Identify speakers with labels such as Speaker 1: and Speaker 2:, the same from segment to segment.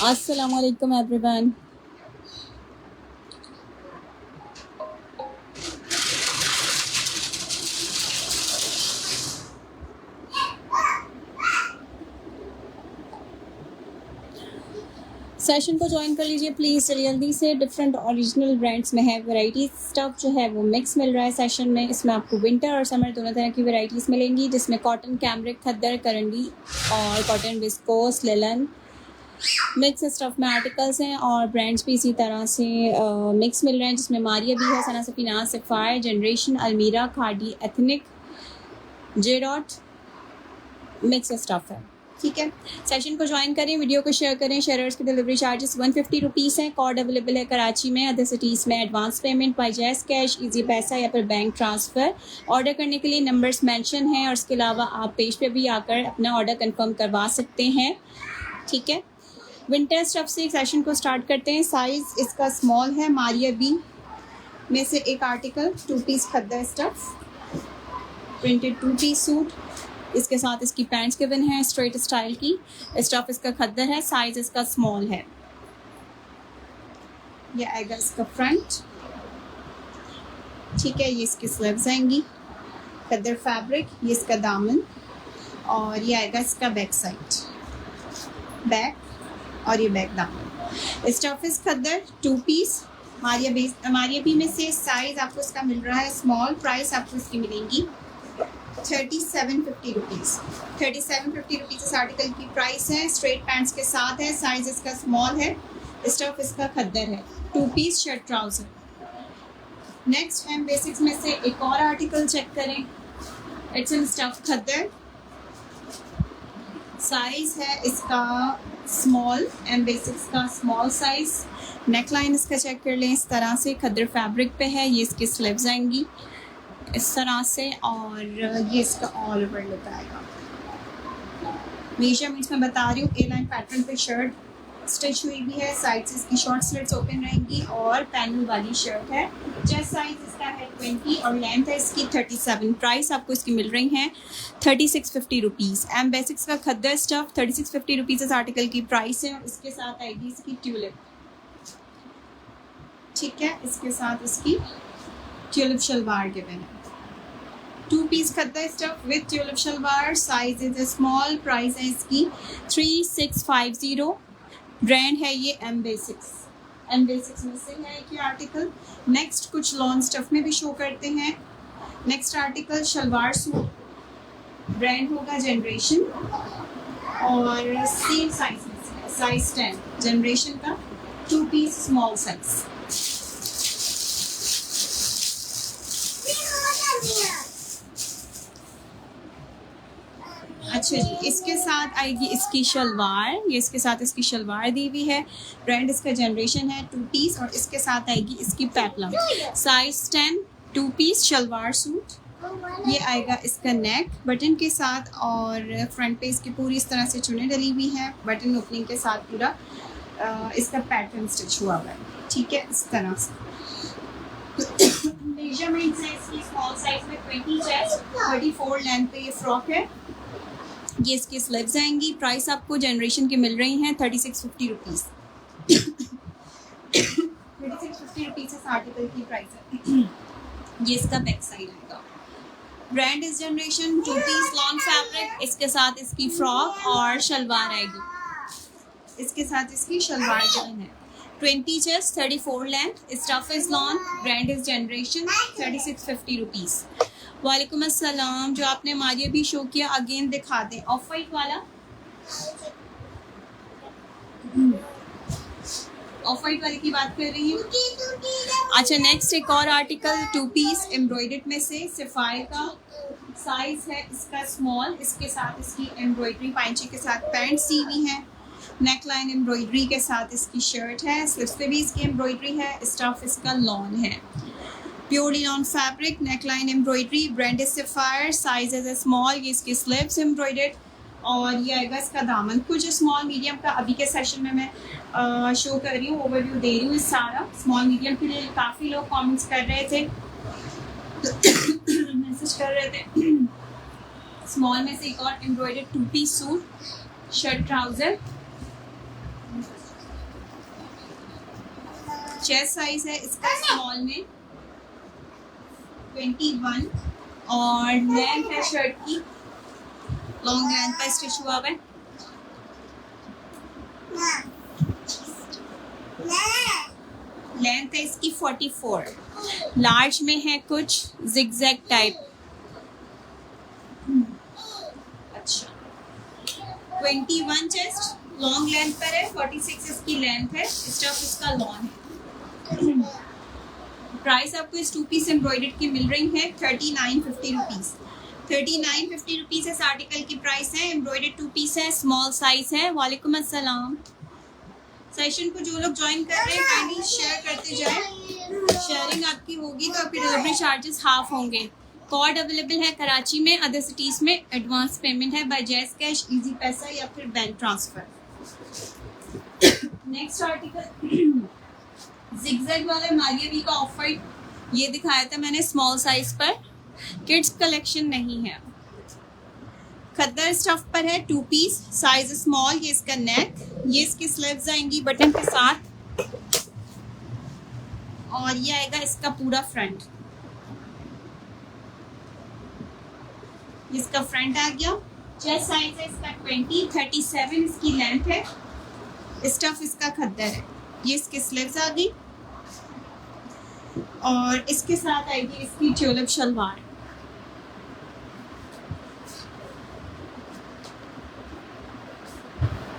Speaker 1: अस्सलाम वालेकुम everyone. Session को ज्वाइन कर लीजिए प्लीज़ जल्दी से। डिफरेंट ओरिजिनल ब्रांड्स में है वैरायटी, स्टफ जो है वो मिक्स मिल रहा है सेशन में। इसमें आपको विंटर और समर दोनों तरह की वैरायटीज़ मिलेंगी, जिसमें कॉटन, कैमरिक, खद्दर, करंडी और कॉटन विस्कोस, लेलन मिक्स स्टफ में आर्टिकल्स हैं। और ब्रांड्स भी इसी तरह से मिक्स मिल रहे हैं, जिसमें मारिया भी है, सना सफीना, सफ़ायर, जनरेशन, अलमीरा, खादी, एथनिक, जेडॉट मिक्स स्टफ है। ठीक है, सेशन को ज्वाइन करें, वीडियो को शेयर करें। शेयरर्स के डिलीवरी चार्जेस 150 रुपीज़ हैं। कोड अवेलेबल है कराची में, अदर सिटीज़ में advance payment by jazz cash, easy पैसा या फिर बैंक ट्रांसफ़र। ऑर्डर करने के लिए नंबर्स मेंशन हैं और इसके अलावा आप पेज पे भी आकर अपना ऑर्डर कंफर्म करवा सकते हैं। ठीक है, विंटर स्टफ से सेशन को स्टार्ट करते हैं। साइज़ इसका स्मॉल है। मारिया बी में से एक article 2 piece khaddar stuff, printed 2 piece suit. इसके साथ इसकी पैंट्स गिवन है स्ट्रेट स्टाइल की। स्टफ इसका खद्दर है, साइज इसका स्मॉल है। ये आएगा इसका फ्रंट। ठीक है, ये इसकी स्लीव्स आएंगी, खद्दर फैब्रिक। ये इसका दामन और ये आएगा इसका बैक साइड, बैक और ये बैक दामन। स्टफ इस खद्दर 2 पीस मारिया बी में से साइज आपको इसका मिल रहा है स्मॉल। प्राइस आपको इसकी मिलेंगी 3750 रुपीज़। 3750 रुपीज़ इस आर्टिकल की प्राइस है। स्ट्रेट पैंट्स के साथ है, साइज इसका स्मॉल है। स्टफ इसका खद्दर है, 2 piece shirt trouser. Next M basics में से एक और आर्टिकल चेक करें। It's in stuff khaddar, size है इसका स्मॉल, एम बेसिक्स का स्मॉल साइज। नेकलाइन इसका चेक कर लें, इस तरह से खद्दर फैब्रिक पे है। ये इसकी स्लीव्स आएंगी इस तरह से और ये इसका ऑल ओवर लुक आएगा। मेजरमेंट्स में बता रही हूँ, ए लाइन पैटर्न पे शर्ट स्टिच हुई भी है। साइड से इसकी शॉर्ट स्लिट्स ओपन रहेंगी और पैनल वाली शर्ट है। चेस्ट साइज इसका है 20 और लेंथ है इसकी 37। प्राइस आपको इसकी मिल रही है 3650 रुपीज़। एम बेसिक्स का खद्दर स्टफ 3650 रुपीज़ इस आर्टिकल की प्राइस है। इसके साथ आएगी इसकी ट्यूलिप। ठीक है, इसके साथ इसकी ट्यूलिप शलवार गिवन है। 2 piece khaddar stuff with tulip shalwar, size is small. Price है इसकी 3650। ब्रांड है ये एम बेसिक्स। एम बेसिक्स में से है ये आर्टिकल। नेक्स्ट कुछ लॉन स्टफ में भी शो करते हैं। Next article shalwar suit, brand होगा जनरेशन और सेम साइज में से, साइज 10 जनरेशन का, 2 पीस स्मॉल साइज। अच्छा जी, इसके साथ आएगी इसकी शलवार। ये इसके साथ इसकी शलवार दी हुई है। ब्रांड इसका जनरेशन है, 2 पीस और इसके साथ आएगी इसकी peplum, size 10, 2 piece shalwar suit. ये आएगा इसका नेक बटन के साथ और फ्रंट पे इसकी पूरी इस तरह से चुने डली हुई है। बटन ओपनिंग के साथ पूरा इसका पैटर्न स्टिच हुआ हुआ है। ठीक है, इस तरह से। मेजरमेंट है इसकी स्मॉल साइज में 20 चेस्ट, 34 लेंथ पे ये फ्रॉक है। ये इसकी स्लीव्स आएंगी। प्राइस आपको जनरेशन की मिल रही हैं 3650 रुपीज़। 3650 रुपीज़ इस आर्टिकल की प्राइस है। ये इसका बैक साइड आएगा। Brand is Generation, 2 piece lawn fabric. इसके साथ इसकी फ्रॉक और शलवार आएगी। इसके साथ इसकी शलवार जो है 20 chest, 34 length. Stuff is lawn, brand is generation, 3650 rupees. वालेकुम अस्सलाम। जो आपने मारिया भी शो किया अगेन दिखा दें, ऑफ वाइट वाला, ऑफ वाइट वाले की बात कर रही हूँ। अच्छा, नेक्स्ट एक और आर्टिकल 2 पीस एम्ब्रॉयडर्ड में से सफ़ायर का, साइज है इसका स्मॉल। इसके साथ इसकी एम्ब्रॉयडरी पाइंची के साथ पैंट सी हुई है। नेक लाइन एम्ब्रॉयडरी के साथ इसकी शर्ट है। स्लीव्स पे भी इसकी एम्ब्रॉयडरी है। स्टफ इसका लॉन है, purely lawn fabric. Neck line embroidery, brand is sapphire, size is small. ये इसकी स्लीव्स एम्ब्रॉयडर्ड और ये आएगा इसका दामन। कुछ स्मॉल मीडियम का अभी के सेशन में मैं शो कर रही हूँ, ओवरव्यू दे रही हूँ। इस सारा स्मॉल मीडियम के लिए काफ़ी लोग कमेंट्स कर रहे थे, मैसेज कर रहे थे। स्मॉल में से एक और embroidered 2 piece suit, shirt trouser, chest size है इसका स्मॉल में 21 और लेंथ है शर्ट की, लॉन्ग लेंथ पर स्टिच हुआ हुआ है। लेंथ है इसकी 44। लार्ज में है कुछ जिगजैग टाइप। अच्छा 21 चेस्ट, लॉन्ग लेंथ पर है, 46 इसकी लेंथ है, स्टफ इसका लॉन्ग है। प्राइस आपको इस 2 पीस एम्ब्रॉयडर्ड की मिल रही है 3950 रुपीज़। 3950 रुपीज़ इस आर्टिकल की प्राइस है। एम्ब्रॉयडर्ड 2 पीस है, स्मॉल साइज है। वालेकुम अस्सलाम। सेशन को जो लोग ज्वाइन कर रहे हैं काइंडली शेयर करते जाएं। शेयरिंग आपकी होगी तो आपके डिलीवरी चार्जेस हाफ होंगे। कोड अवेलेबल है कराची में, अदर सिटीज़ में एडवांस पेमेंट है बाय जैज़ कैश, इजी पैसा या फिर bank transfer. Next article zigzag वाला मारियावी का ऑफ वाइट, ये दिखाया था मैंने स्मॉल साइज पर। किड्स कलेक्शन नहीं है। खद्दर स्टफ पर है 2 पीस, साइज स्मॉल। ये इसका नेक, ये इसकी स्लीव्स आएंगी बटन के साथ और ये आएगा इसका पूरा फ्रंट। इसका फ्रंट आ गया। चेस्ट साइज है इसका 20, 37 इसकी लेंथ है। स्टफ इसका खद्दर है। ये इसके स्लीव्स आ गई और इसके साथ आएगी इसकी ट्यूलिप शलवार।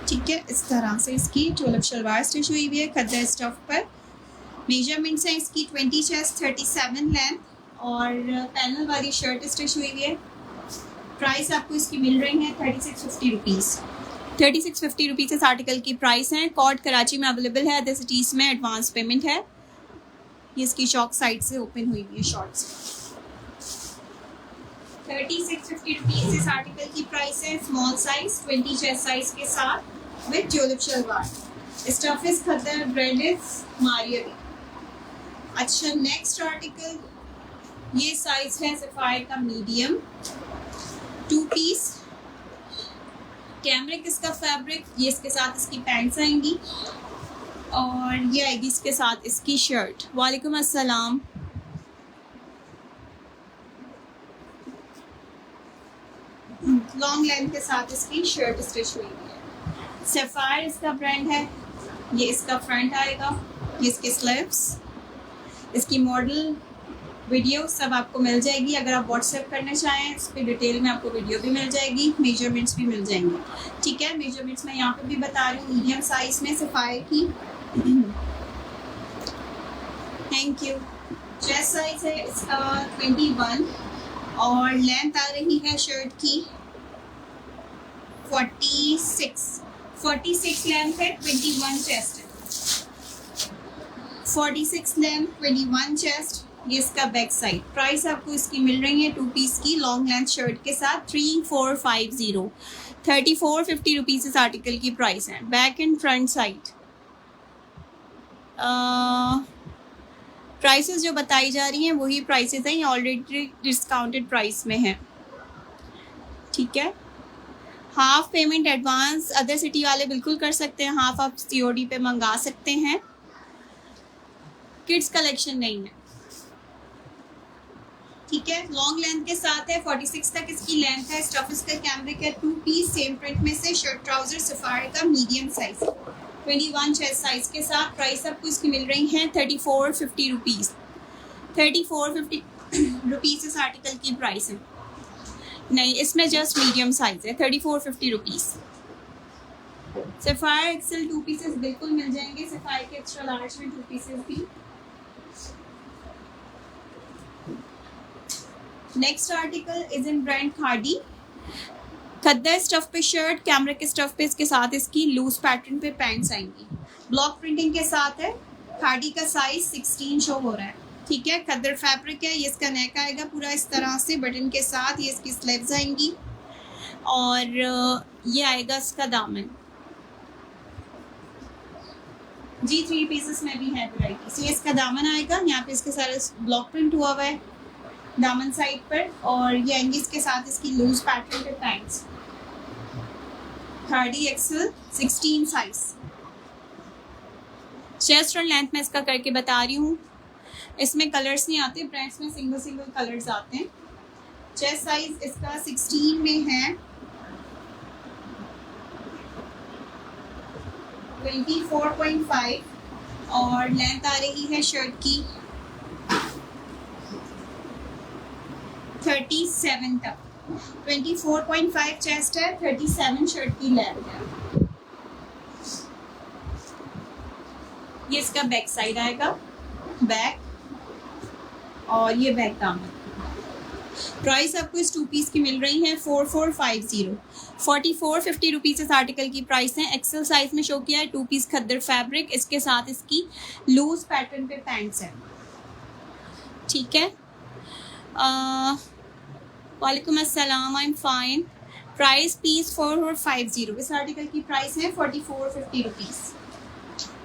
Speaker 1: ठीक है, इस तरह से इसकी ट्यूलिप शलवार स्टिच हुई हुई है खद्दर स्टफ पर। मेजरमेंट्स हैं इसकी 20 चेस्ट, 37 लेंथ और पैनल वाली शर्ट स्टिच हुई हुई है। प्राइस आपको इसकी मिल रही है 3650 रुपीज़। 3650 रुपीज़ इस आर्टिकल की प्राइस है। कोड कराची में अवेलेबल है, अदर सिटीज़ में एडवांस पेमेंट है। ये इसकी चौक साइड से ओपन हुई हुई है शॉर्ट्स। 3650 रुपीज़ इस आर्टिकल की प्राइस है। स्मॉल साइज 20 चेस्ट साइज के साथ with tulip shalwar. Stuff is khaddar, brand is Maria B. अच्छा नेक्स्ट आर्टिकल, ये साइज है सफायर का मीडियम, 2 पीस, कैमरिक इसका फैब्रिक। ये इसके साथ इसकी पैंट्स आएंगी और ये आएगी इसके साथ इसकी शर्ट। वालेकुम अस्सलाम। लॉन्ग लेंथ के साथ इसकी शर्ट स्टिच हुई है। सफायर इसका ब्रांड है। ये इसका फ्रंट आएगा, ये इसके स्लीव्स, इसकी मॉडल वीडियो सब आपको मिल जाएगी। अगर आप व्हाट्सएप करना चाहें इस पर डिटेल में आपको वीडियो भी मिल जाएगी, मेजरमेंट्स भी मिल जाएंगे। ठीक है, मेजरमेंट्स मैं यहाँ पे भी बता रही हूँ मीडियम साइज में सफायर की। Thank you. चेस्ट साइज है इसका 21 और लेंथ आ रही है शर्ट की 46 लेंथ है, 21 चेस्ट है। 46 लेंथ, 21 चेस्ट। ये इसका बैक साइड। प्राइस आपको इसकी मिल रही है 2 पीस की लॉन्ग लेंथ शर्ट के साथ 3450, 3450 रुपीज़ इस आर्टिकल की प्राइस है। Back and front side prices जो बताई जा रही हैं वही प्राइसेस हैं, ये ऑलरेडी डिस्काउंटेड प्राइस में है। ठीक है, half payment advance other city वाले बिल्कुल कर सकते हैं, हाफ आप COD पे मंगा सकते हैं। किड्स कलेक्शन नहीं है। ठीक है, लॉन्ग लेंथ के साथ है, 46 तक इसकी लेंथ है। स्टफ इसका कैमरिक है, 2 पीस सेम प्रिंट में से। शर्ट ट्राउजर सफायर का मीडियम साइज, 21 चेस्ट साइज के साथ। प्राइस आपको इसकी मिल रही है 3450 रुपीज़। 3450 रुपीज़ इस आर्टिकल की प्राइस है। नहीं, इसमें जस्ट मीडियम साइज है, 3450 रुपीज़। सफायर एक्सेल 2 पीसेस बिल्कुल मिल जाएंगे। सफायर के एक्स्ट्रा लार्ज में 2 पीसेस भी। Next article is in brand khadi. Khaddar stuff पे शर्ट, कैमरा के स्टफ पे इसके साथ इसकी लूज पैटर्न पे पैंट्स आएंगी। ब्लॉक प्रिंटिंग के साथ है। खादी का साइज 16 शो हो रहा है। ठीक है, खद्दर फैब्रिक है। ये इसका नेक आएगा पूरा इस तरह से बटन के साथ। ये इसकी स्लीव्स आएंगी और ये आएगा इसका दामन। जी 3 पीसेस में भी है वैरायटी। ये इसका दामन आएगा, यहाँ पे इसके सारे ब्लॉक प्रिंट हुआ हुआ है। दामन साइड पर, और ये आएंगी इसके साथ इसकी लूज पैटर्न पे पैंट्स। 30 XL 16 size. चेस्ट और लेंथ में इसका करके बता रही हूँ। इसमें कलर्स नहीं आते, ब्रांड्स में सिंगल सिंगल कलर्स आते हैं। चेस्ट साइज इसका 16 में है, 24.5, और लेंथ आ रही है शर्ट की 37 तक। 24.5 चेस्ट है, 37 शर्ट की लेंथ है। ये इसका बैक साइड आएगा, बैक, और ये बैक दामन। प्राइस आपको इस 2 पीस की मिल रही है 4450। 4450 रुपीज़ इस आर्टिकल की प्राइस है। एक्सेल साइज में शो किया है, 2 पीस खद्दर फैब्रिक, इसके साथ इसकी लूज पैटर्न पे पैंट्स है। ठीक है, वालेकुम अस्सलाम, I am fine. Price piece 4450। इस आर्टिकल की प्राइस है 4450 रुपीज़।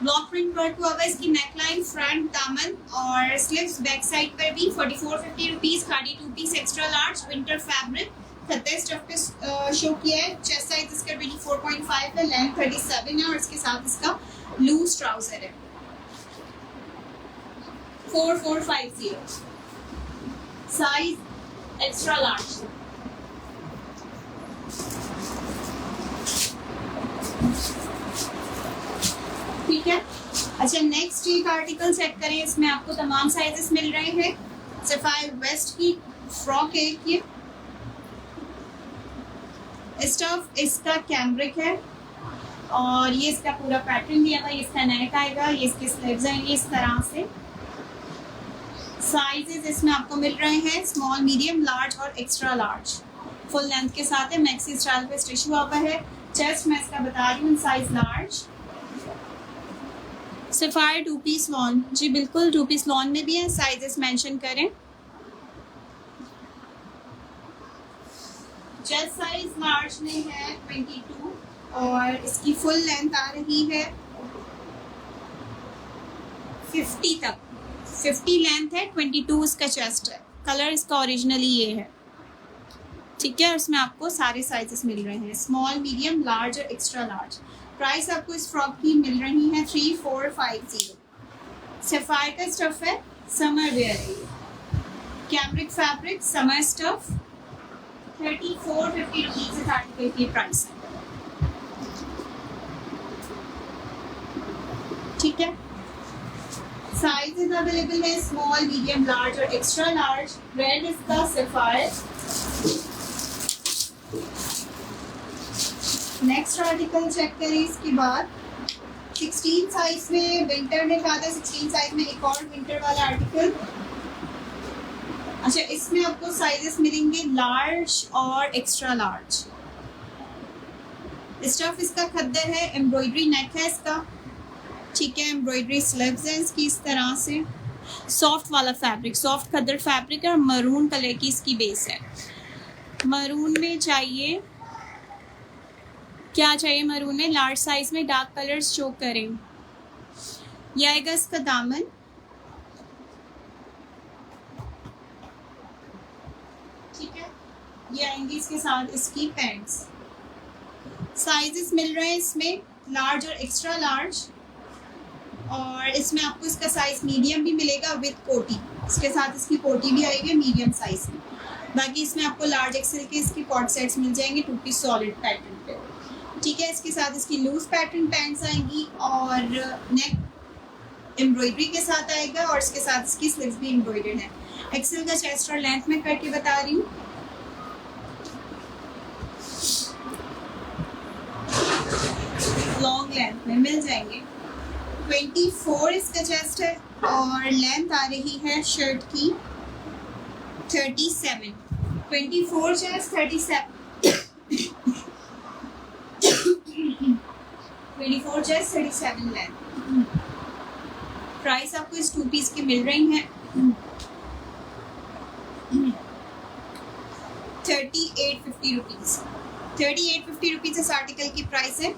Speaker 1: ब्लॉक प्रिंट वर्क हुआ हुआ इसकी नेकलाइन, फ्रंट, दामन और स्लीव्स बैक साइड पर भी 4450 rupees. Khaadi 2 piece extra large winter fabric, khaddar stuff पे शो किया है। चेस्ट साइज इसका 24.5 है, लेंथ 37 है, और इसके साथ इसका लूज ट्राउजर है। 4450 साइज एक्स्ट्रा लार्ज। ठीक है, अच्छा नेक्स्ट एक आर्टिकल चेक करें। इसमें आपको तमाम साइजेस मिल रहे हैं। सफायर वेस्ट की फ्रॉक है, ये स्टफ इसका कैमरिक है, और ये इसका पूरा पैटर्न दिया हुआ है। इसका नेक आएगा, ये इसके स्लीव्स आएंगे इस तरह से। साइजेस इसमें आपको मिल रहे हैं स्मॉल, मीडियम, लार्ज और एक्स्ट्रा लार्ज। फुल लेंथ के साथ है, मैक्सी स्टाइल पे स्टिच हुआ हुआ है। चेस्ट मैं इसका बता रही हूँ size large. Sapphire 2 piece lawn, जी बिल्कुल 2 पीस लॉन में भी है। साइजेस मेंशन करें। चेस्ट साइज लार्ज में है 22, और इसकी फुल लेंथ आ रही है 50 तक। 50 लेंथ है, 22 इसका चेस्ट है। कलर इसका ओरिजिनली ये है। ठीक है, और इसमें आपको सारे साइजेस मिल रहे हैं, स्मॉल, मीडियम, लार्ज और एक्स्ट्रा लार्ज। प्राइस आपको इस फ्रॉक की मिल रही है 3450। सफायर का स्टफ है, समर वेयर है। Cambric fabric, summer stuff, 3450 rupees इस आर्टिकल की प्राइस है। ठीक है, साइजेस अवेलेबल है स्मॉल, मीडियम, लार्ज और एक्स्ट्रा लार्ज। रेड इसका सफायर। नेक्स्ट आर्टिकल चेक करें। इसके बाद 16 साइज में विंटर ने कहा था, 16 साइज में एक और विंटर वाला आर्टिकल। अच्छा, इसमें आपको साइजेस मिलेंगे लार्ज और एक्स्ट्रा लार्ज। स्टफ इसका खद्दर है, एम्ब्रॉयडरी नेक है इसका। ठीक है, एम्ब्रॉयडरी स्लीव्स हैं इसकी इस तरह से। सॉफ्ट वाला फैब्रिक, सॉफ्ट खद्दर फैब्रिक है, और मरून कलर की इसकी बेस है। मरून में चाहिए, क्या चाहिए मरून में? लार्ज साइज में डार्क कलर्स शो करें। यह आएगा इसका दामन। ठीक है, ये आएंगी इसके साथ इसकी पैंट्स। साइजेस मिल रहे हैं इसमें लार्ज और एक्स्ट्रा लार्ज, और इसमें आपको इसका साइज मीडियम भी मिलेगा विद कोटी। इसके साथ इसकी कोटी भी आएगी मीडियम साइज में। बाकी इसमें आपको लार्ज एक्सेल के इसकी कॉट सेट्स मिल जाएंगे 2 पीस सॉलिड पैटर्न पे। ठीक है, इसके साथ इसकी लूज पैटर्न पैंट्स आएंगी, और नेक एम्ब्रॉयडरी के साथ आएगा, और इसके साथ इसकी स्लीव्स भी एम्ब्रॉयडर्ड है। एक्सेल का चेस्ट और लेंथ में करके बता रही हूँ। लॉन्ग लेंथ में मिल जाएंगे। 24 इसका चेस्ट है, और लेंथ आ रही है शर्ट की 37। 24 चेस्ट, 37 24 चेस्ट, 37 लेंथ। प्राइस आपको इस 2 पीस की मिल रही है 3850 रुपीज। 3850 रुपीज इस आर्टिकल की प्राइस है।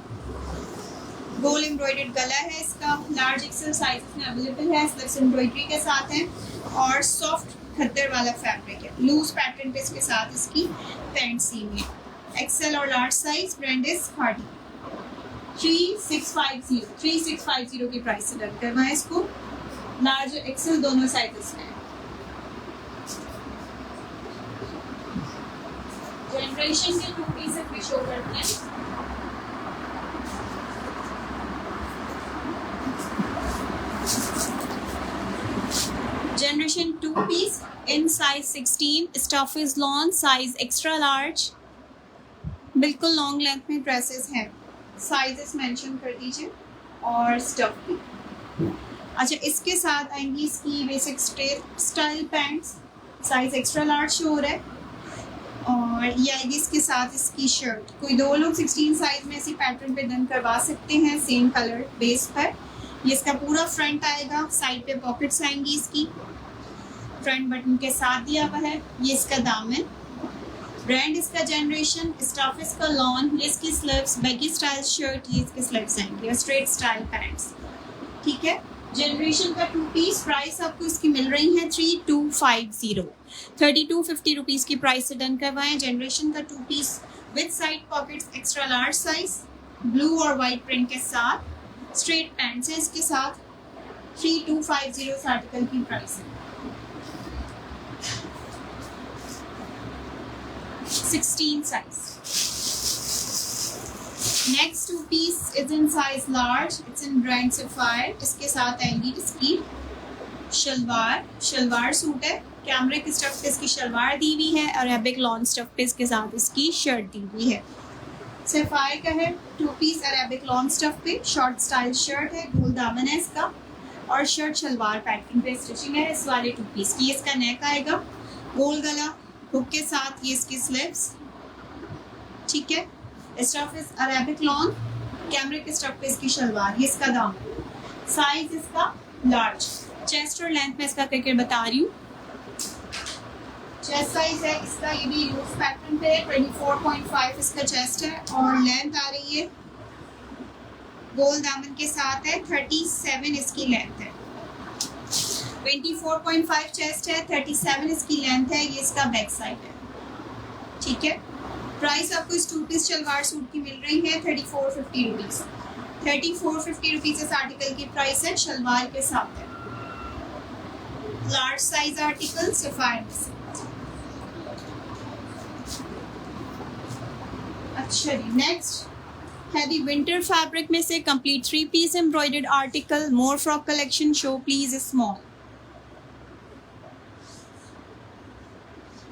Speaker 1: गोल एम्ब्रॉयडर्ड गला है इसका, लार्ज एक्सेल साइज में अवेलेबल है, स्लीव्स एम्ब्रॉयडरी के साथ है, और सॉफ्ट खद्दर वाला फैब्रिक है, लूज पैटर्न पे इसके साथ इसकी पैंट सीम है। एक्सेल और large size, brand is khadi. 3650 की प्राइस से डन करवाएं इसको। लार्ज और एक्सेल दोनों साइजेस में। जनरेशन के 2 पीसेस भी शो करते हैं। Generation 2 piece in size 16, stuff is lawn, size extra large, बिल्कुल लॉन्ग लेंथ में ड्रेसेस हैं। साइजेस मेंशन कर दीजिए और स्टफ भी। अच्छा, इसके साथ आएंगी इसकी basic straight style pants, size extra large show हो रहा है। और ये आएगी इसके साथ इसकी शर्ट। कोई 2 लोग 16 साइज में इसी पैटर्न पे डन करवा सकते हैं, सेम कलर बेस पर। ये इसका पूरा फ्रंट आएगा, साइड पे पॉकेट्स आएंगी इसकी, फ्रंट बटन के साथ दिया हुआ है। ये इसका दामन, ब्रांड इसका जनरेशन, स्टफ इसका लॉन, ये इसकी स्लीव्स, बैगी स्टाइल शर्ट, ये इसके स्लीव्स आएंगे और स्ट्रेट स्टाइल पैंट्स। ठीक है, जनरेशन का 2 पीस प्राइस आपको इसकी मिल रही है 3250, 3250 रुपीज़ की प्राइस से डन करवाएं। जनरेशन का 2 peace with side pockets, extra large size, blue और वाइट प्रिंट के साथ, स्ट्रेट पैंट्स है इसके साथ। 3250 इस आर्टिकल की प्राइस है। 16 size. Next 2 piece is in size large. It's in brand Sapphire. इसके साथ आएंगी इसकी शलवार सूट है। कैमरिक स्टफ पे इसकी शलवार दी हुई है और अरेबिक लॉन स्टफ पे इसके साथ इसकी शर्ट दी हुई है। सफायर का है 2 पीस अरेबिक लॉन स्टफ पे, शॉर्ट स्टाइल शर्ट है, गोल दामन है इसका और शर्ट शलवार पैटर्न पे स्टिचिंग है इस वाले 2 पीस की। इसका नेक आएगा गोल गला, हुक के साथ ये इसकी स्लीव्स। ठीक है, stuff is Arabic lawn, cambric stuff पे इसकी शलवार, ये इसका दामन। साइज इसका लार्ज, चेस्ट और लेंथ में इसका करके बता रही हूँ। चेस्ट साइज है इसका, ये भी लूज पैटर्न पे 24.5 इसका चेस्ट है और लेंथ आ रही है गोल दामन के साथ है, 37 इसकी लेंथ है। 24.5 चेस्ट है, 37 इसकी लेंथ है, ये इसका बैक साइड है। ठीक है, प्राइस आपको इस 2 पीस शलवार सूट की मिल रही है 3450 रुपीज़। 3450 रुपीज़ इस आर्टिकल की प्राइस है, शलवार के साथ है। Large size article Sapphire. अच्छा जी, नेक्स्ट है दी विंटर फैब्रिक में से complete 3 piece embroidered article, more frock collection, show please small.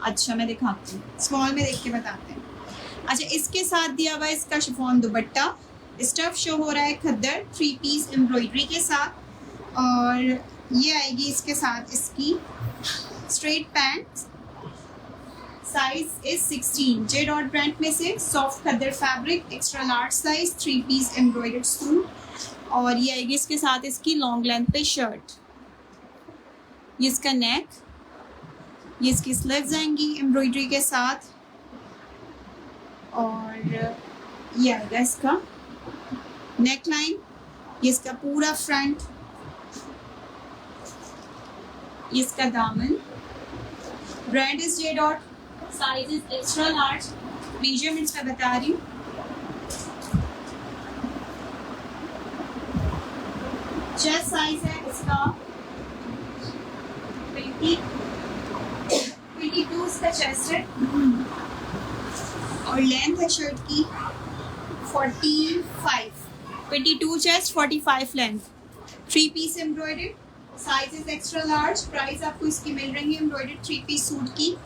Speaker 1: अच्छा, मैं दिखाती हूँ, स्मॉल में देख के बताते हैं। अच्छा, इसके साथ दिया हुआ है इसका शिफॉन दुपट्टा, स्टफ शो हो रहा है खद्दर 3 पीस एम्ब्रॉयडरी के साथ और ये आएगी इसके साथ इसकी straight pant. Size is 16, J dot brand में से, soft khaddar fabric, extra large size, 3 piece embroidered suit और ये आएगी इसके साथ इसकी लॉन्ग लेंथ पे शर्ट। ये इसका नेक, ये इसकी स्लीव्स आएंगी एम्ब्रॉयडरी के साथ और ये आएगा इसका नेक लाइन, ये इसका पूरा फ्रंट, ये इसका दामन। Brand is J dot, size is extra large, measurements मैं बता रही हूँ। चेस्ट साइज है इसका 22 इसका चेस्ट है और लेंथ है शर्ट की 45, 22 chest 45 length, 3 piece embroidered, size is extra large. Price आपको इसकी मिल रही है एम्ब्रॉयडर्ड 3 पीस सूट की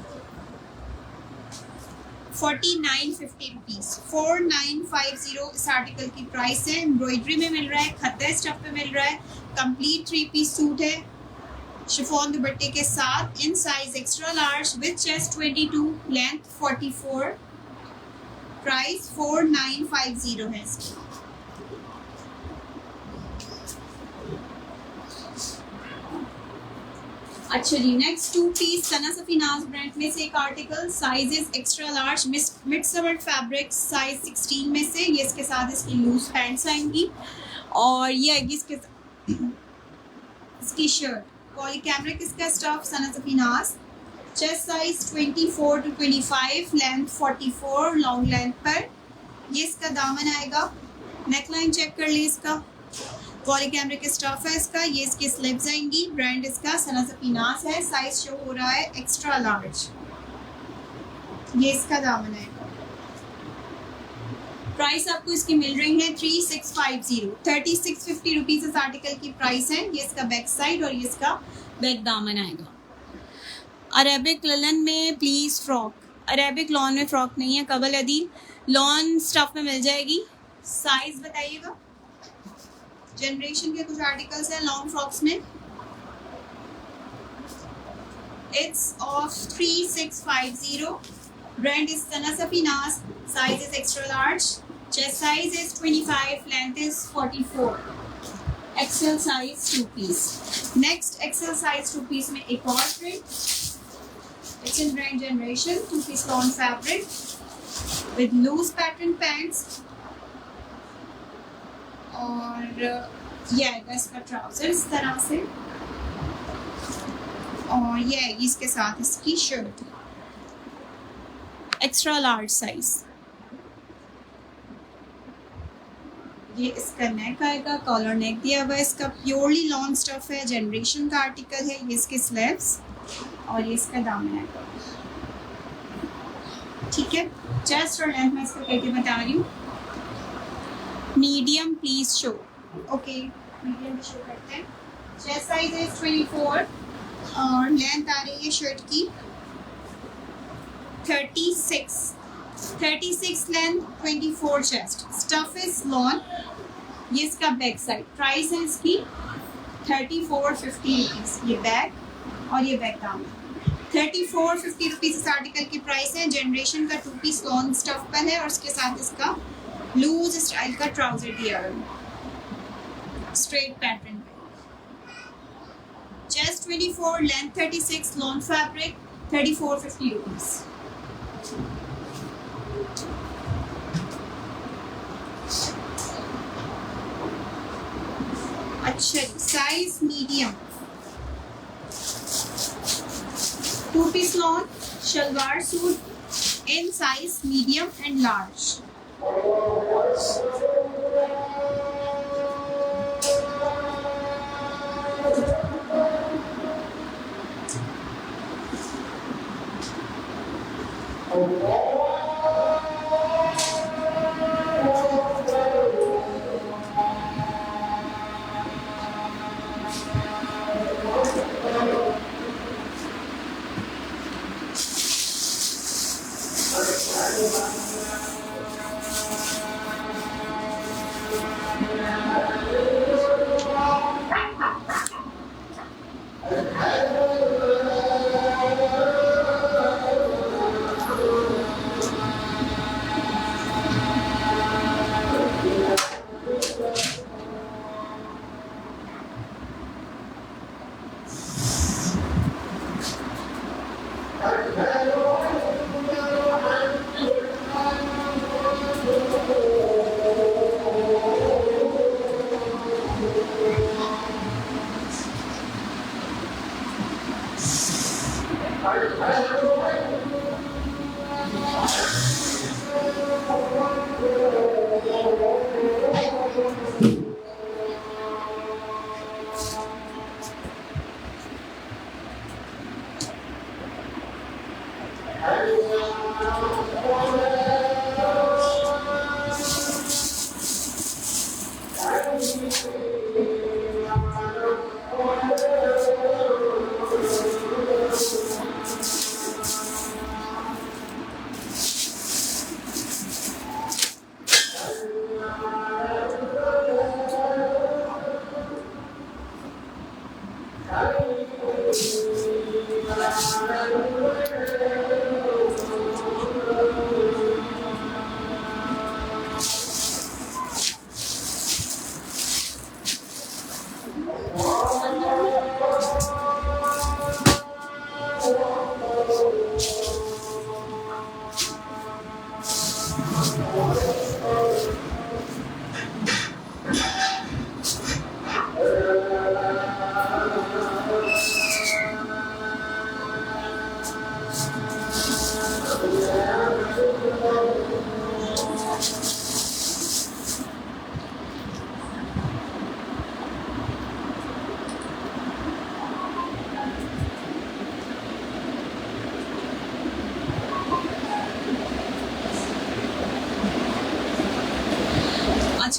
Speaker 1: 4950 रुपीज़। 4950 इस आर्टिकल की प्राइस है। एम्ब्रॉयडरी में मिल रहा है, खद्दर स्टफ पे मिल रहा है, कंप्लीट 3 पीस सूट है शिफॉन दुपट्टे के साथ, in size extra large with chest 22, length 44, price 4950 है इसकी। अच्छा जी, नेक्स्ट 2 पीस सना सफीनाज ब्रांड में से एक article, size is extra large, mid summer fabric, size 16 में से, ये इसके साथ इसकी लूज पैंट्स आएंगी और ये आएगी इसकी शर्ट। पॉली कैमरिक इसका stuff, Sana Safinaz, chest size 24 to 25, length 44, long length पर। ये इसका दामन आएगा। नेकलाइन चेक कर ली इसका, पॉली कैमरिक स्टफ है इसका। ये इसकी स्लिप्स आएंगी। ब्रांड इसका सना सपीनास है। साइज शो हो रहा है एक्स्ट्रा लार्ज। ये इसका दामन है। प्राइस आपको इसकी मिल रही है 3650, 3650 रुपीज इस आर्टिकल की प्राइस है। ये इसका बैक साइड और ये इसका बैक दामन आएगा। अरेबिक ललन में प्लीज फ्रॉक, अरेबिक लॉन में फ्रॉक नहीं है, कबल अदील लॉन स्टफ में मिल जाएगी। साइज बताइएगा। जनरेशन के कुछ आर्टिकल्स हैं लॉन्ग फ्रॉक्स में। It's of 3650। Brand is Sana Safinaz. Size is extra large. Chest size is 25, length is 44। XL size 2 piece. Next XL size 2 piece में एक और print. It's in brand generation, 2 piece lawn fabric with loose pattern pants. और ये आएगा इसका trouser इस तरह से, और ये आएगी इसके साथ इसकी शर्ट, एक्स्ट्रा लार्ज साइज। ये इसका नेक आएगा, कॉलर नेक दिया हुआ है इसका। प्योरली लॉन्ग स्टफ है, जनरेशन का आर्टिकल है। ये इसके स्लीव्स और ये इसका दामन आएगा। ठीक है, चेस्ट और लेंथ मैं इसको कहके बता रही हूँ। Medium please show. Okay, medium भी शो करते हैं। चेस्ट साइज है 24 और लेंथ आ रही है शर्ट की 36 length, 24 chest. Stuff is lawn. ये इसका बैक साइड। प्राइस है इसकी 3450 रुपीज। ये बैक और ये बैक दामन। 3450 रुपीज इस आर्टिकल की प्राइस है। जनरेशन का 2 पीस लॉन्ग स्टफ पर है और इसके साथ इसका लूज स्टाइल का ट्राउजर दिया है स्ट्रेट पैटर्न पे। Chest 24, length 36, long fabric 3450 rupees. अच्छा, size medium, 2 piece long shalwar suit in size medium and large.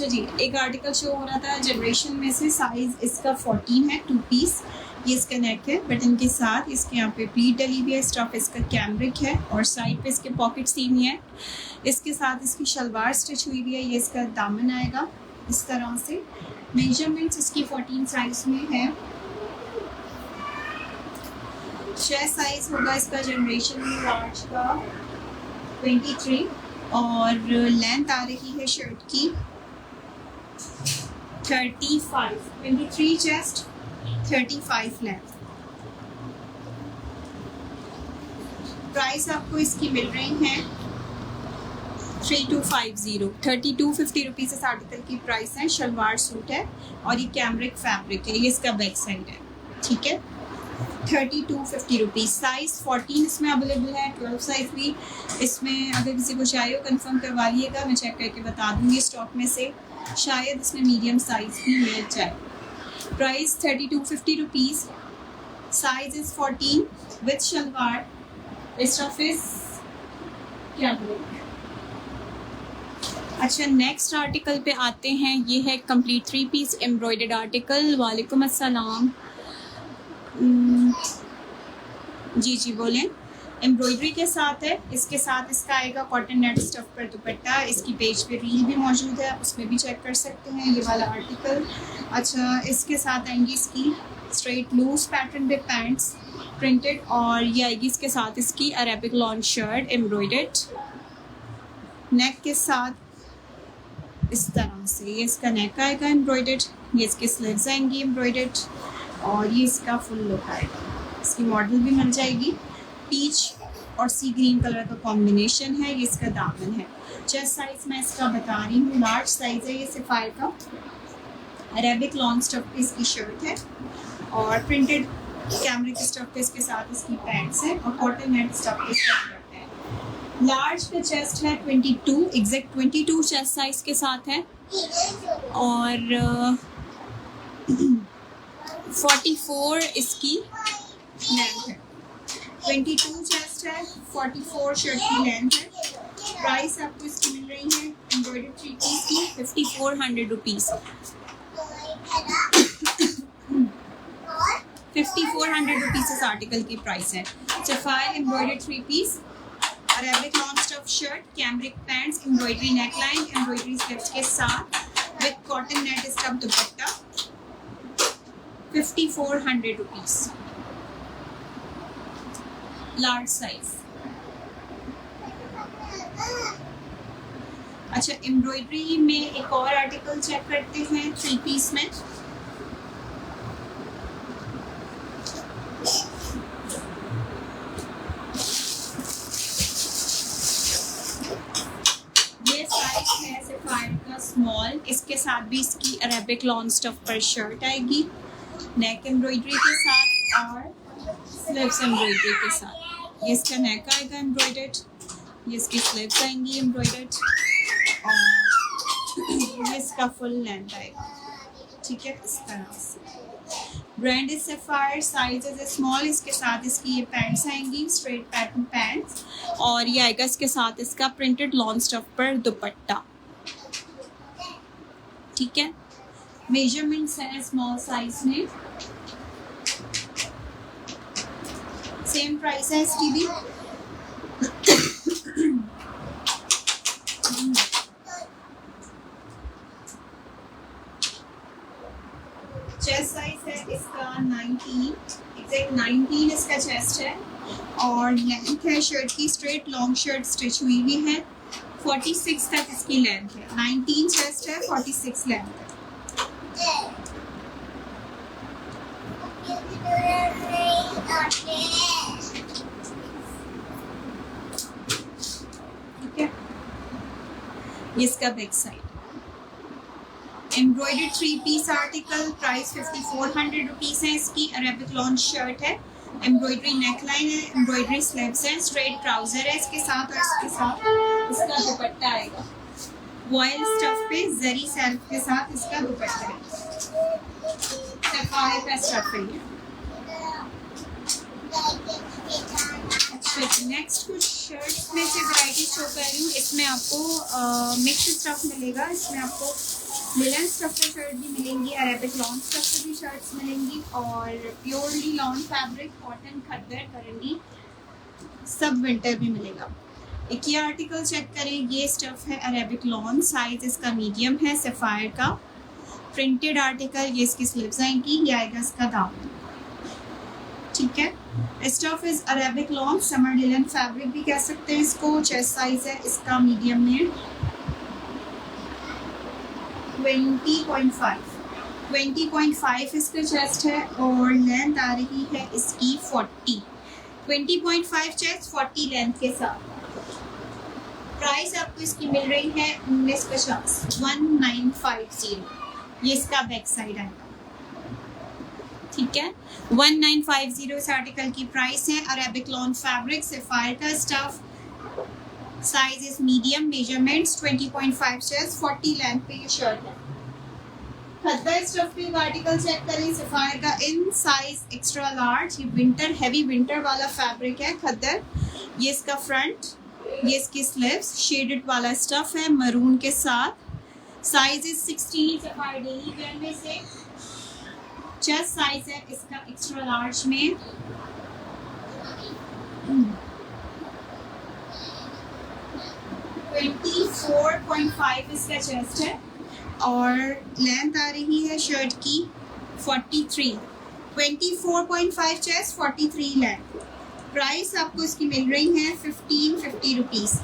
Speaker 1: अच्छा जी, एक आर्टिकल शो हो रहा था जनरेशन में से, साइज इसका 14 है, 2 पीस। ये इसका नेक है बटन के साथ, इसके यहाँ पे प्लीट डली हुई है, स्टफ इसका कैमरिक है और साइड पे इसके पॉकेट सीन है। इसके साथ इसकी शलवार स्टिच हुई हुई है। ये इसका दामन आएगा इस तरह से। मेजरमेंट्स इसकी 14 साइज में है। चेस्ट साइज होगा इसका जनरेशन में लार्ज का 23 और लेंथ आ रही है शर्ट की 35। 23 चेस्ट, 35 लेंथ। प्राइस आपको इसकी मिल रही है 3250, 3250 रुपीज़ इस आर्टिकल की प्राइस है। शलवार सूट है और ये कैमरिक फैब्रिक है। ये इसका बैक साइड है, ठीक है। 3250 रुपीज़। साइज़ 14 इसमें अवेलेबल है, 12 साइज़ भी इसमें। अगर किसी को चाहिए हो कंफर्म करवा लिएगा, मैं चेक करके बता दूँगी स्टॉक में से। शायद इसमें मीडियम साइज़ भी मिल जाए। Price 3250 rupees. Size is 14 with shalwar. Stuff is cambric. अच्छा, नेक्स्ट आर्टिकल पे आते हैं। ये है कंप्लीट 3 पीस एम्ब्रॉयडर्ड आर्टिकल। वालेकुम अस्सलाम। जी बोलें। एम्ब्रॉयडरी के साथ है। इसके साथ इसका आएगा कॉटन नेट स्टफ पर दुपट्टा। इसकी पेज पे रील भी मौजूद है, आप उसमें भी चेक कर सकते हैं ये वाला आर्टिकल। अच्छा, इसके साथ आएंगी इसकी स्ट्रेट लूज पैटर्न पे पैंट्स प्रिंटेड और ये आएगी इसके साथ इसकी अरेबिक लॉन्ग शर्ट एम्ब्रॉयडर्ड। नेक के साथ इस तरह से ये इसका नेक आएगा एम्ब्रॉयडर्ड। ये इसके स्लीव्स आएंगी एम्ब्रॉयडर्ड और ये इसका फुल लुक आएगा। इसकी मॉडल भी मिल जाएगी। पीच और सी ग्रीन कलर का कॉम्बिनेशन है। ये इसका दामन है। चेस्ट साइज मैं इसका बता रही हूँ, लार्ज साइज है। ये सफ़ायर का अरेबिक लॉन्ग स्टफ पे इसकी शर्ट है और प्रिंटेड कैमरिक स्टफ पे इसके साथ इसकी पैंट्स है और कॉटन नेट स्टफ पे इसका दुपट्टा है। लार्ज का चेस्ट है 22, एग्जैक्ट 22 चेस्ट साइज के साथ है और 44 इसकी लेंथ है। 22 चेस्ट है, 44 शर्ट की लेंथ है। प्राइस आपको इसकी मिल रही है एम्ब्रॉयडर्ड 3 पीस की 5400 रुपीज़। 5400 रुपीज़ इस आर्टिकल की प्राइस है। Sapphire embroidered 3 piece, Arabic long stuff shirt, cambric pants, embroidery neckline, embroidery slips के साथ with cotton net stuff dupatta 5400 rupees. Large size. अच्छा, एम्ब्रॉयडरी में एक और आर्टिकल चेक करते हैं 3 पीस में। ये साइज है सफ़ायर का स्मॉल। इसके साथ भी इसकी अरेबिक लॉन्ग स्टफ पर शर्ट आएगी, नेक एम्ब्रॉयडरी के साथ और स्लीव्स एम्ब्रॉयडरी के साथ। ये इसका नेक आएगा एम्ब्रॉयडर्ड, ये इसकी स्लीव्स आएंगी एम्ब्रॉयडर्ड और ये इसका फुल लेंथ आएगा, ठीक है। इस तरह से brand is sapphire, size is small. इसके साथ इसकी ये पैंट्स आएंगी, स्ट्रेट पैटर्न पैंट्स और ये आएगा इसके साथ इसका प्रिंटेड लॉन्ग स्टफ पर दुपट्टा, ठीक है। मेजरमेंट्स हैं स्मॉल साइज में। सेम प्राइस है इसकी भी। चेस्ट साइज है इसका 19, एग्जैक्ट 19 इसका चेस्ट है और लेंथ है शर्ट की स्ट्रेट लॉन्ग शर्ट स्टिच हुई हुई है। 46 तक इसकी लेंथ है। 19 चेस्ट है, 46 लेंथ है। ठीक है, ये इसका back side. Embroidered 3 piece article, price 5400 rupees है। इसकी अरेबिक लॉन्ग शर्ट है, एम्ब्रॉयडरी नेकलाइन है, एम्ब्रॉयडरी स्लीव्स है, स्ट्रेट ट्राउजर है इसके साथ और इसके साथ इसका दुपट्टा आएगा। वॉयल स्टफ पे जरी सेल्फ के साथ इसका दुपट्टा है। सफ़ायर का स्टफ है ये। अच्छा, नेक्स्ट कुछ शर्ट्स में से वैरायटी शो कर रही हूँ। इसमें आपको मिक्स स्टफ मिलेगा। इसमें आपको लिनन स्टफ पे शर्ट भी मिलेंगी, अरेबिक लॉन स्टफ पे भी शर्ट्स मिलेंगी और प्योरली लॉन फैब्रिक, कॉटन, खद्दर, करंडी सब विंटर भी मिलेगा। एक ये आर्टिकल चेक करें, ये स्टफ है अरेबिक लॉन, साइज इसका मीडियम है, सफ़ायर का प्रिंटेड आर्टिकल, ये इसकी स्लीव्स आएंगी, ये आएगा इसका दामन। ठीक है, stuff is Arabic lawn, summer linen fabric भी कह सकते हैं इसको। चेस्ट साइज है इसका मीडियम में 20.5 इसका चेस्ट है और लेंथ आ रही है इसकी 40। 20.5 चेस्ट 40 लेंथ के साथ। प्राइस आपको इसकी मिल रही है 1950, 1950। ये इसका बैक साइड आएगा। ठीक है, 1950 इस आर्टिकल की प्राइस है। अरेबिक लॉन फैब्रिक, सफ़ायर का stuff, size is medium, measurements 20.5 chest, 40 length पे ये शर्ट है। खद्दर स्टफ पे आर्टिकल चेक करें, सफ़ायर का इन साइज एक्स्ट्रा लार्ज, ये विंटर हैवी विंटर वाला फैब्रिक है खद्दर। ये इसका फ्रंट, ये इसकी स्लीव्स, शेडेड वाला स्टफ है मरून के साथ। Size is 16, sapphire daily wear में से। चेस्ट साइज है इसका एक्स्ट्रा लार्ज में। ट्वेंटी 4.5 इसका चेस्ट है और लेंथ आ रही है शर्ट की 43। 24.5 चेस्ट, 43 लेंथ। प्राइस आपको इसकी मिल रही है 1550 रुपीज़,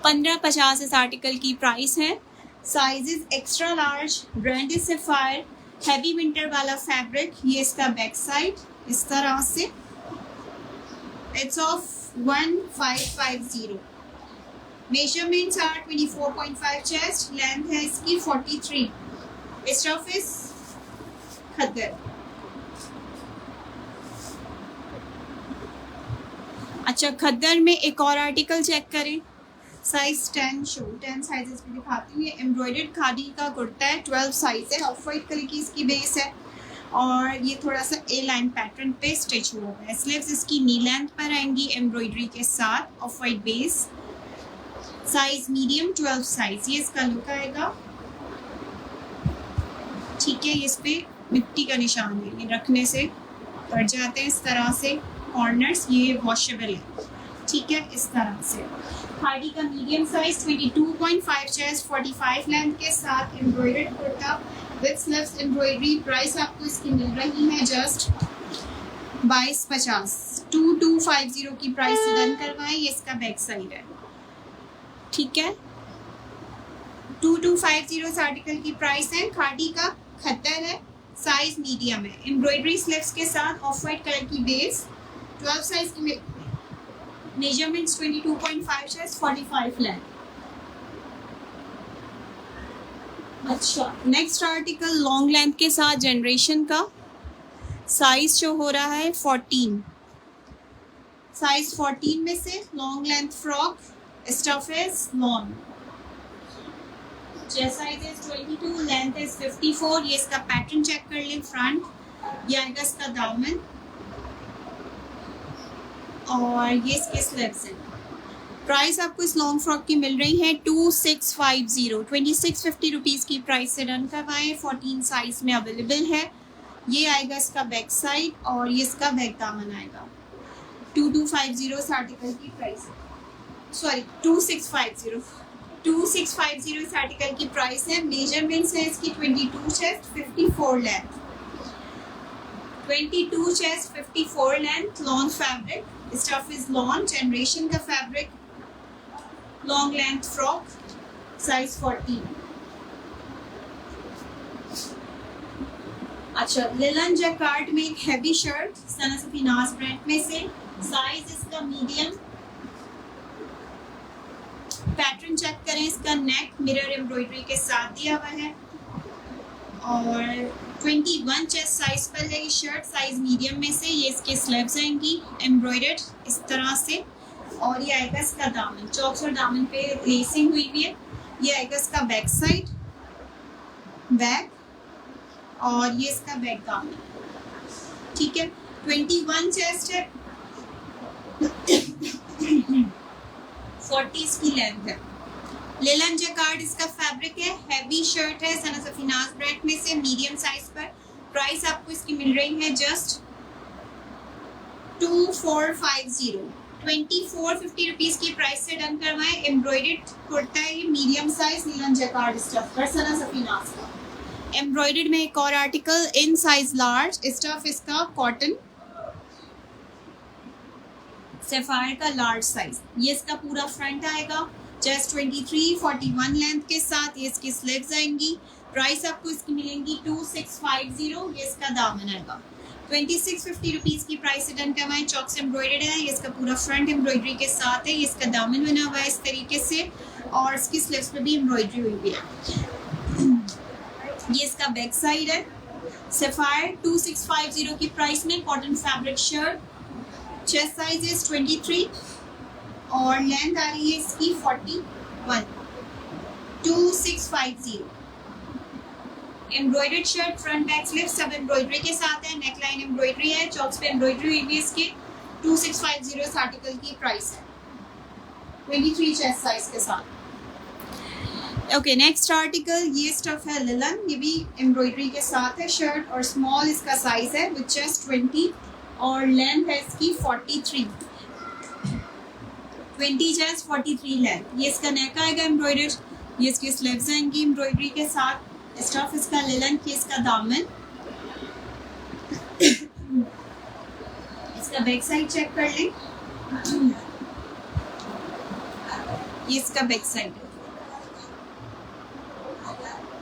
Speaker 1: 1550 इस आर्टिकल की प्राइस है। Size is extra large, brand is Sapphire, heavy winter वाला फैब्रिक। ये इसका बैक साइड इस तरह से, it's of 1550। Measurements are 24.5 chest, length है इसकी 43। Stuff is khaddar. अच्छा, खद्दर में एक और आर्टिकल चेक करें, साइज 10 शो, 10 साइजेस भी दिखाती हूँ। ये एम्ब्रॉयडर्ड खादी का कुर्ता है, 12 साइज है, ऑफ वाइट कलर की इसकी बेस है और ये थोड़ा सा ए लाइन पैटर्न पे स्टिच हुआ है। स्लीव्स इसकी नी लेंथ पर आएंगी एम्ब्रॉयडरी के साथ, of white base, size medium, 12 size. ये इसका लुक आएगा। ठीक है, इस पे मिट्टी का निशान है, ये रखने से पड़ जाते हैं इस तरह से कॉर्नर्स, ये वॉशेबल है। ठीक है, इस तरह से। खादी का मीडियम साइज 22.5 चेस्ट, 45 लेंथ के साथ embroidered kurta with sleeves embroidery. Price आपको इसकी मिल रही है जस्ट 2250, 2250 की प्राइस से डन करवाएं। ये इसका बैक साइड है। ठीक है, 2250 इस आर्टिकल की प्राइस है। खादी का खद्दर है, साइज मीडियम है, एम्ब्रॉयडरी स्लीव्स के साथ, ऑफ वाइट कलर की बेस, 12 साइज की मेजरमेंट्स 22.5 चेस्ट, 45 लेंथ। अच्छा, नेक्स्ट आर्टिकल लॉन्ग लेंथ के साथ जनरेशन का, साइज जो हो रहा है 14, साइज 14 में से long length frock, stuff is long, chest size is 22, length is 54। ये इसका पैटर्न चेक कर लें, फ्रंट, ये आएगा इसका दामन और ये इसके स्लीव्स हैं। प्राइस आपको इस लॉन्ग फ्रॉक की मिल रही है 2650, 2650 रुपीज़ की प्राइस से डन करवाएं। 14 साइज में अवेलेबल है। ये आएगा इसका बैक साइड और ये इसका बैक दामन आएगा। 2250 इस आर्टिकल की प्राइस, सॉरी 2650, 2650 इस आर्टिकल की प्राइस है। मेजरमेंट्स है इसकी 22 chest, 54 length, 22 chest, 54 length, long fabric, stuff is long, generation का fabric, long length frock, size 14। अच्छा, लिनन जैकार्ड में एक heavy shirt, Sana Safinaz brand में से, साइज इसका मीडियम। पैटर्न चेक करें, इसका नेक मिरर एम्ब्रॉयडरी के साथ दिया हुआ है और 21 चेस्ट साइज पर है ये शर्ट, साइज मीडियम में से। ये इसके स्लीव्स आएंगी एम्ब्रॉयडर्ड इस तरह से और ये आएगा इसका दामन, चौक्स और दामन पे लेसिंग हुई हुई है। ये आएगा इसका बैक साइड, बैक, और ये इसका बैक दामन। ठीक है, 21 चेस्ट है, 40 इसकी लेंथ है। लिलन जैकार्ड इसका फैब्रिक है, हैवी शर्ट है, सना सफीनाज ब्रांड में से, मीडियम साइज पर। प्राइस आपको इसकी मिल रही है जस्ट 2450, 2450 रुपीज की प्राइस से डन करवाएं। एम्ब्रॉयडर्ड कुर्ता है, ये medium size linen jacquard stuff पर, सना सफीनाज का। एम्ब्रॉयडर्ड में एक और article in size large, stuff इसका कॉटन, सैफायर का लार्ज साइज। ये इसका पूरा फ्रंट आएगा, जस्ट 2341 लेंथ के साथ। ये इसकी स्लीव्स आएंगी। प्राइस आपको इसकी मिलेंगी 2650। ये इसका दामन आएगा 2650 रुपीज की प्राइस से डन करवाएं। चॉक्स एम्ब्रॉयडर्ड है, ये इसका पूरा फ्रंट एम्ब्रॉयडरी के साथ है। ये इसका दामन बना हुआ है इस तरीके से, और इसकी स्लीव्स पे भी एम्ब्रॉयडरी हुई हुई है। ये इसका बैक साइड है, सैफायर 2650 की प्राइस में। Cotton fabric shirt, chest size is 23 और लेंथ आ रही है इसकी 41। 2650। Embroidered shirt, front back sleeves सब एम्ब्रॉयडरी के साथ है। नेक लाइन एम्ब्रॉयडरी है, चॉक्स पे एम्ब्रॉयडरी हुई भी इसके। 2650 इस आर्टिकल की प्राइस है, 23 चेस्ट साइज के साथ। ओके, नेक्स्ट आर्टिकल, ये स्टफ है लिलन, ये भी एम्ब्रॉयडरी के साथ है। शर्ट और स्मॉल इसका साइज है, विद चेस्ट 20 और लेंथ है इसकी 43। 20 चेस्ट 43 लेंथ। ये इसका नेक आएगा एम्ब्रॉयडर्ड। ये इसकी स्लीव्स आएंगी एम्ब्रॉयडरी के साथ। स्टफ इसका लिलन की, इसका दामन। इसका बैक साइड चेक कर लें, ये इसका बैक साइड है,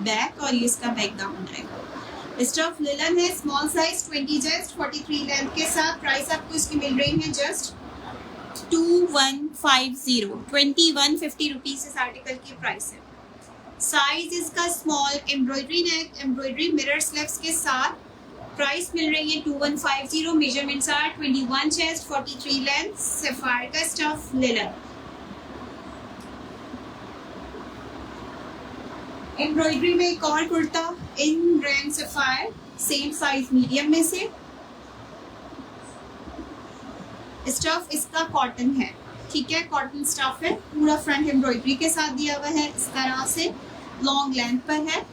Speaker 1: बैक, और ये इसका बैक दामन आएगा। स्टफ लिलन है, स्मॉल साइज, 20 चेस्ट 43 लेंथ के साथ। प्राइस आपको इसकी मिल रही है जस्ट 2150, 2150 रुपीज इस आर्टिकल की प्राइस है। साइज इसका small, embroidery neck, embroidery mirror sleeves के साथ। प्राइस मिल रही है 2150। Measurements are 21 chest 43 length. Sapphire का स्टफ लिलन। एम्ब्रॉयडरी में एक और kurta in brand sapphire, same size medium में से। स्टफ इसका कॉटन है, ठीक है, कॉटन स्टफ है। पूरा फ्रंट एम्ब्रॉयडरी के साथ दिया हुआ है, इस तरह से लॉन्ग लेंथ पर है।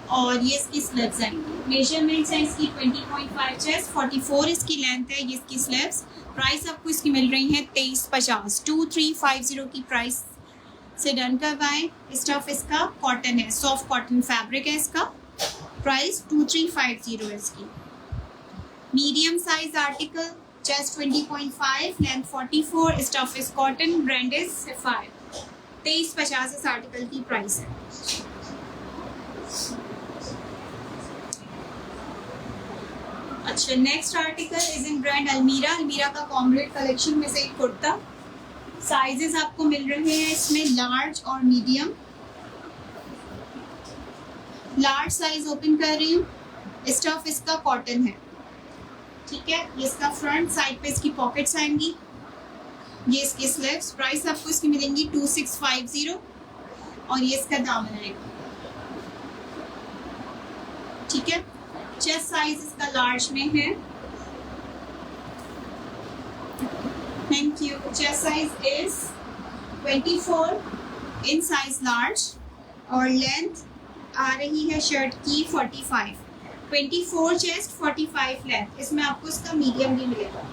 Speaker 1: और ये इसकी स्लीव्स आएंगी। मेजरमेंट्स है इसकी 20.5 चेस्ट, 44 इसकी लेंथ है। ये इसकी स्लीव्स। प्राइस आपको इसकी मिल रही है 2350, 2350 की प्राइस से डन करवाएं। स्टफ इसका कॉटन है, सॉफ्ट कॉटन फैब्रिक है इसका। प्राइस 2350 है इसकी। Medium size article, chest 20.5, length 44, stuff is cotton, brand is sapphire. 2350 इस आर्टिकल की प्राइस है। अच्छा, next article is in brand अलमीरा। अलमीरा का कॉम्बलेट कलेक्शन में से एक कुर्ता। साइजेस आपको मिल रहे हैं इसमें लार्ज और मीडियम। लार्ज साइज ओपन कर रही हूँ। स्टफ इसका कॉटन है, ठीक है। ये इसका फ्रंट, साइड पे इसकी पॉकेट्स आएंगी। ये इसकी स्लीव्स। प्राइस आपको इसकी मिलेंगी 2650 और ये इसका दामन आएगा, ठीक है। चेस्ट साइज इसका लार्ज में है, thank you. Chest size is 24 in size large और लेंथ आ रही है शर्ट की 45। 24 चेस्ट 45 लेंथ। इसमें आपको इसका मीडियम भी मिलेगा।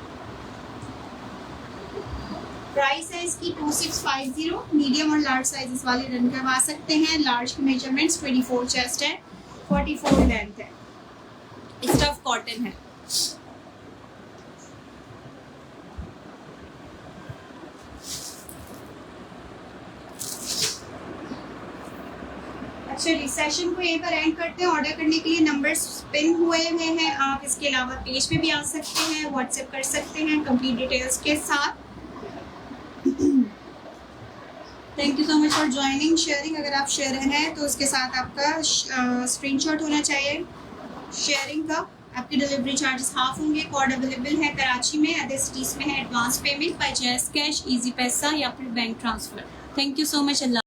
Speaker 1: प्राइस है इसकी 2650। मीडियम और लार्ज साइजेस वाले रन करवा सकते हैं। लार्ज की मेजरमेंट्स 24 चेस्ट है, 44 लेंथ है। स्टफ कॉटन है। चलिए सेशन को यहीं पर एंड करते हैं। ऑर्डर करने के लिए नंबर्स पिन हुए हैं। आप इसके अलावा पेज पे भी आ सकते हैं, व्हाट्सएप कर सकते हैं कंप्लीट डिटेल्स के साथ। Thank you so much for joining sharing. अगर आप शेयर हैं तो उसके साथ आपका स्क्रीनशॉट होना चाहिए शेयरिंग का। आपके डिलीवरी चार्जेस हाफ होंगे। कोड अवेलेबल है कराची में, अदर सिटीज़ में है advance payment by jazz cash, easy पैसा या फिर bank transfer. Thank you so much. Allah.